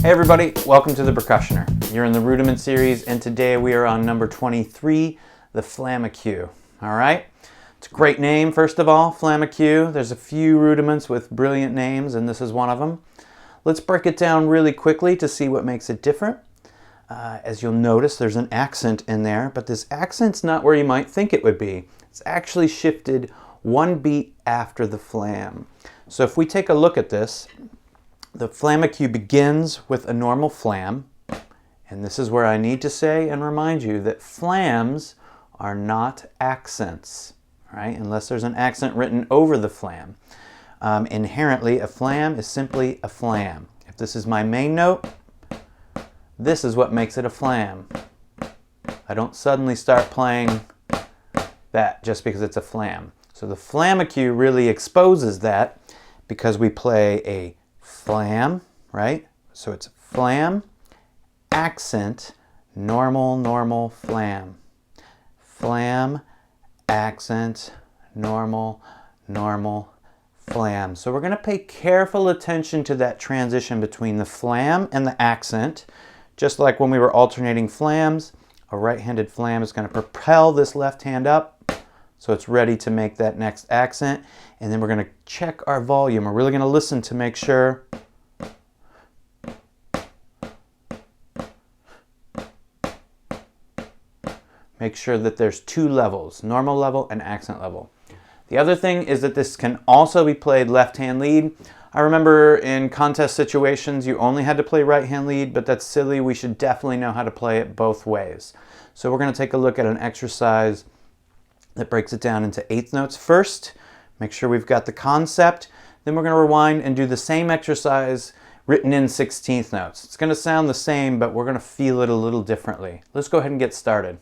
Hey everybody, welcome to The Percussioner. You're in the Rudiment series, and today we are on number 23, the Flamacue. Alright? It's a great name, first of all, Flamacue. There's a few rudiments with brilliant names, and this is one of them. Let's break it down really quickly to see what makes it different. As you'll notice, there's an accent in there, but this accent's not where you might think it would be. It's actually shifted one beat after the flam. So if we take a look at this, the Flamacue begins with a normal flam, and this is where I need to say and remind you that flams are not accents, right? Unless there's an accent written over the flam. Inherently, a flam is simply a flam. If this is my main note, this is what makes it a flam. I don't suddenly start playing that just because it's a flam. So the Flamacue really exposes that because we play a flam, right? So it's flam, accent, normal, normal, flam. Flam, accent, normal, normal, flam. So we're going to pay careful attention to that transition between the flam and the accent. Just like when we were alternating flams, a right-handed flam is going to propel this left hand up so it's ready to make that next accent. And then we're going to check our volume. We're really going to listen to make sure that there's two levels, normal level and accent level. The other thing is that this can also be played left-hand lead. I remember in contest situations you only had to play right-hand lead, but that's silly. We should definitely know how to play it both ways. So we're going to take a look at an exercise that breaks it down into eighth notes first. Make sure we've got the concept. Then we're going to rewind and do the same exercise written in 16th notes. It's going to sound the same, but we're going to feel it a little differently. Let's go ahead and get started.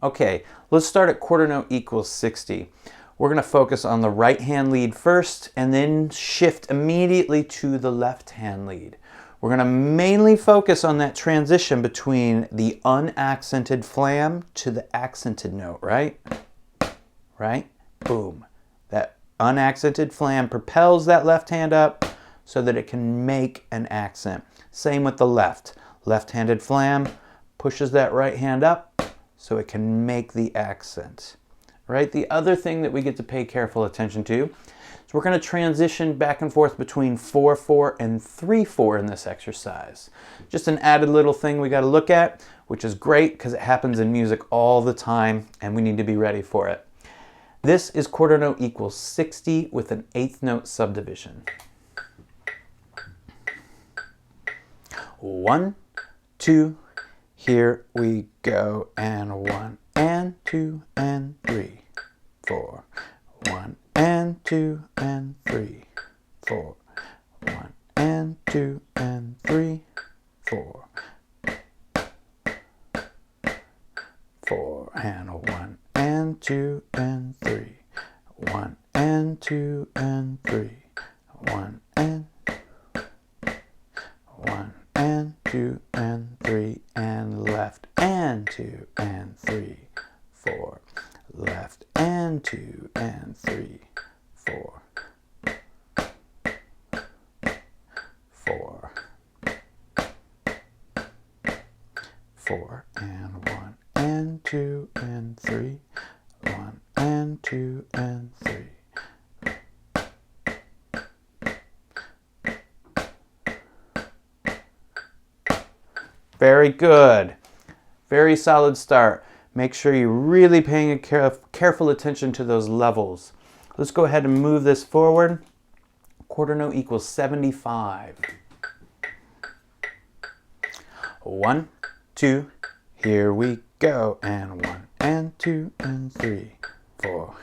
Okay, let's start at quarter note equals 60. We're going to focus on the right hand lead first and then shift immediately to the left hand lead. We're going to mainly focus on that transition between the unaccented flam to the accented note, right? Right? Boom. That unaccented flam propels that left hand up so that it can make an accent. Same with the left. Left-handed flam pushes that right hand up so it can make the accent. Right? The other thing that we get to pay careful attention to is we're going to transition back and forth between 4/4 and 3/4 in this exercise. Just an added little thing we got to look at, which is great because it happens in music all the time and we need to be ready for it. This is quarter note equals 60 with an eighth note subdivision. 1, 2, here we go, and 1 and 2 and 3, 4. 1 and 2 and 3, 4. 1 and 2 and 3, 4. 4 and 1 and 2 and 3. 1 and 2 and 3. 1 and 2 and 3, and left and 2 and 3, 4. Left and 2 and 3, 4. 4. 4 and 1 and 2 and 3. 1 and 2 and 3. Very good. Very solid start. Make sure you're really paying careful attention to those levels. Let's go ahead and move this forward. Quarter note equals 75. 1, 2, here we go, and 1 and 2 and 3, 4.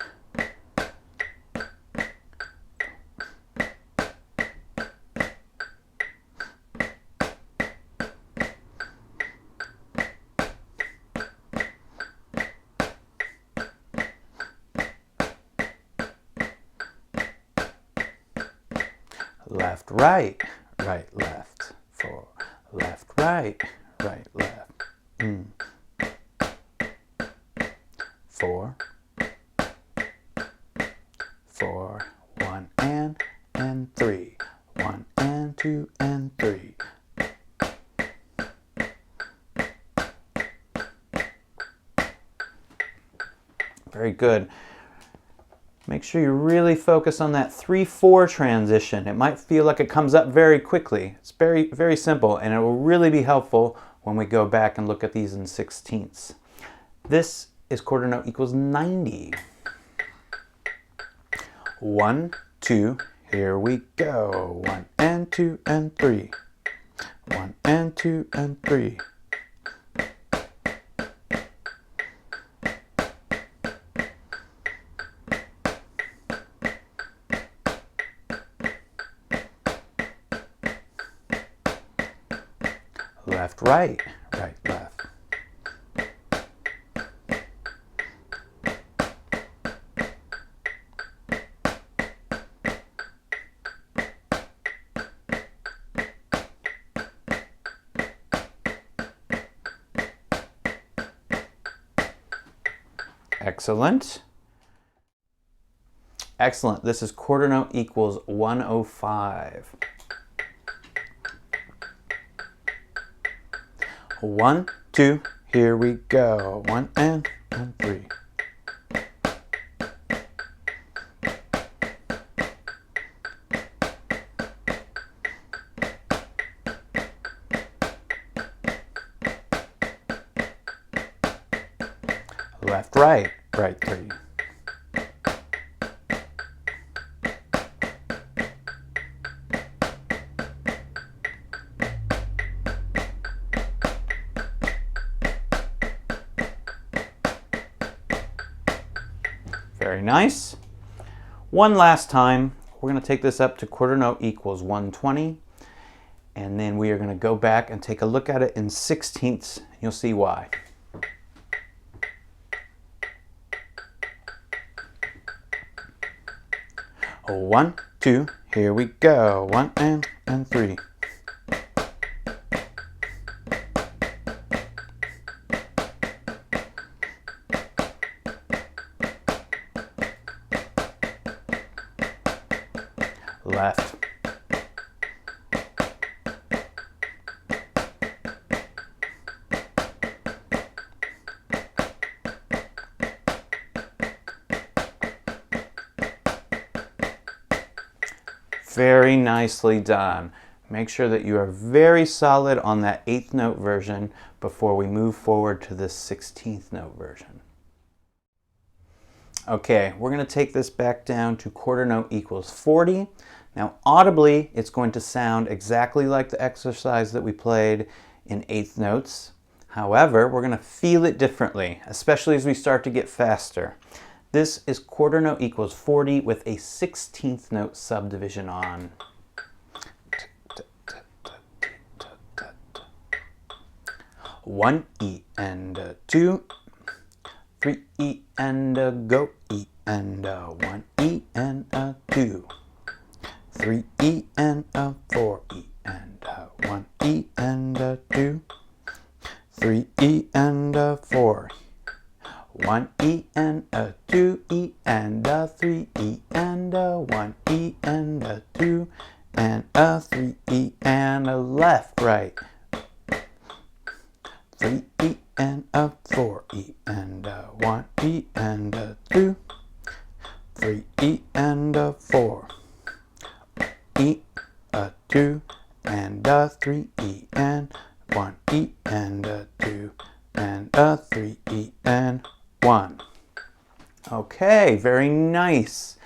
Left, right, right, left, 4. Left, right, right, left. 4, 4, 1 and 3, 1 and 2 Very good. Make sure you really focus on that 3/4 transition. It might feel like it comes up very quickly. It's very, very simple, and it will really be helpful when we go back and look at these in 16ths. This is quarter note equals 90. 1, 2, here we go. 1 and 2 and 3. 1 and 2 and 3. Left, right, right, left. Excellent. Excellent. This is quarter note equals 105. 1, 2, here we go. 1 and 3. Left, right, right, 3. Very nice. One last time, we're going to take this up to quarter note equals 120, and then we are going to go back and take a look at it in 16ths. You'll see why. Oh, 1, 2, here we go. 1 and 3. Left. Very nicely done. Make sure that you are very solid on that 8th note version before we move forward to the 16th note version. Okay, we're going to take this back down to quarter note equals 40. Now audibly, it's going to sound exactly like the exercise that we played in 8th notes. However, we're going to feel it differently, especially as we start to get faster. This is quarter note equals 40 with a 16th note subdivision on. 1 E and a 2, 3 E and a go E and a 1 E and a 2, 3 E and a 4 E and a 1 E and a 2, 3 E and a 4, 1 E and a 2 E and a 3 E and a 1 E and a 2 and a 3 E and a left, right, 3 E and a 4 E and a 1 E and a 2, 3 E and a 4 E, a 2 and a 3 E and 1 E and a 2 and a 3 E and 1. Okay, very nice.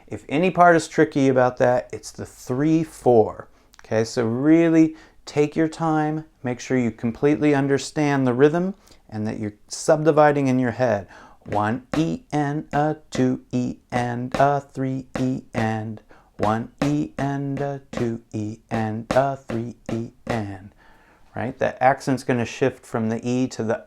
If any part is tricky about that, it's the 3/4. Okay, so really take your time, make sure you completely understand the rhythm and that you're subdividing in your head. 1 E and a 2 E and a 3 E and 1 E and a 2 E and a 3 E and. Right? That accent's going to shift from the E to the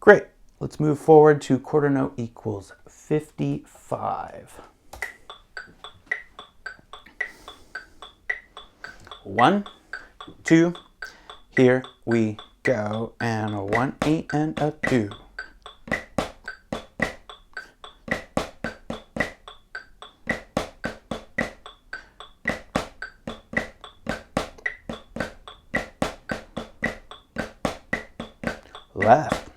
Great. Let's move forward to quarter note equals 55. 1, 2, here we go, and a 1 E and a 2. Left.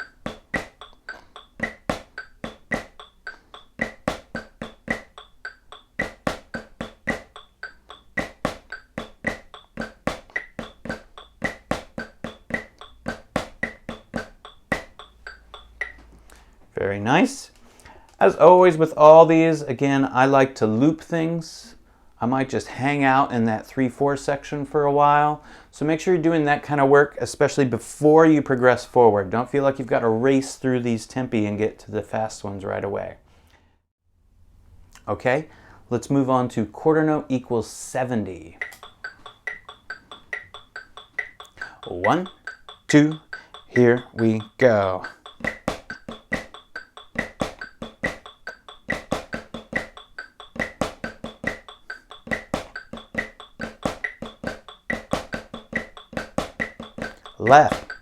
Very nice. As always with all these, again, I like to loop things. I might just hang out in that 3/4 section for a while. So make sure you're doing that kind of work, especially before you progress forward. Don't feel like you've got to race through these tempi and get to the fast ones right away. Okay, let's move on to quarter note equals 70. 1, 2, here we go. Left.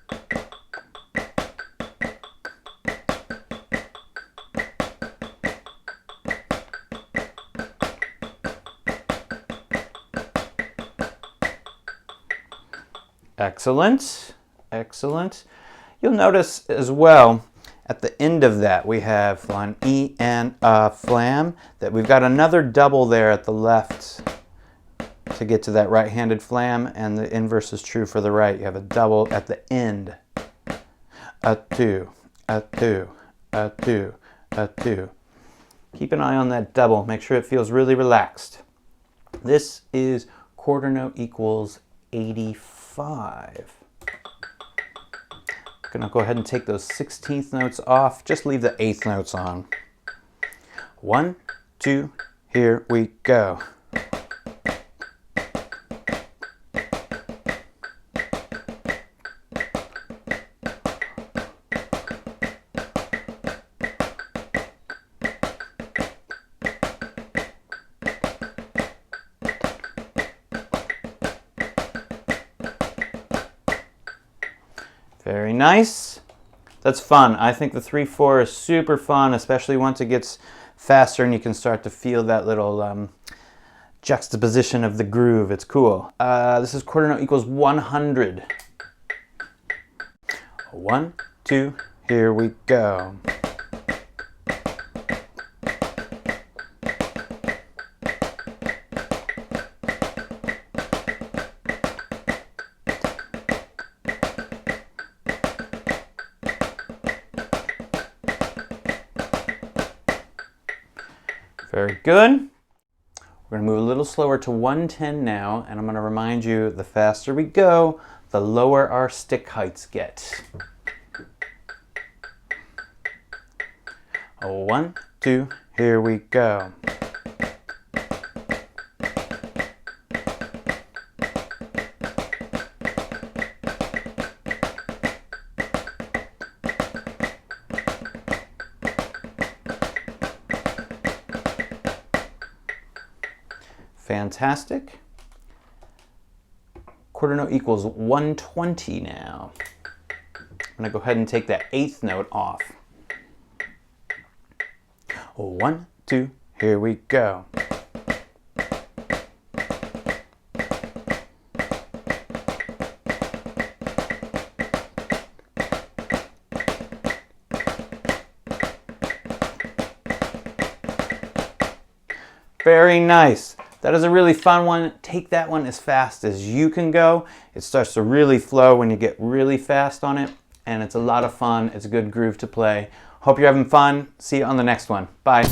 Excellent, excellent. You'll notice as well at the end of that we have on E and A flam that we've got another double there at the left to get to that right-handed flam, and the inverse is true for the right. You have a double at the end. A two, a two, a two, a two. Keep an eye on that double. Make sure it feels really relaxed. This is quarter note equals 85. I'm gonna go ahead and take those 16th notes off. Just leave the 8th notes on. 1, 2, here we go. Very nice. That's fun. I think the 3/4 is super fun, especially once it gets faster and you can start to feel that little juxtaposition of the groove. It's cool. This is quarter note equals 100. 1, 2, here we go. Very good. We're going to move a little slower to 110 now, and I'm going to remind you, the faster we go, the lower our stick heights get. 1, 2, here we go. Fantastic. Quarter note equals 120 now. I'm going to go ahead and take that 8th note off. 1, 2, here we go. Very nice. That is a really fun one. Take that one as fast as you can go. It starts to really flow when you get really fast on it, and it's a lot of fun. It's a good groove to play. Hope you're having fun. See you on the next one. Bye.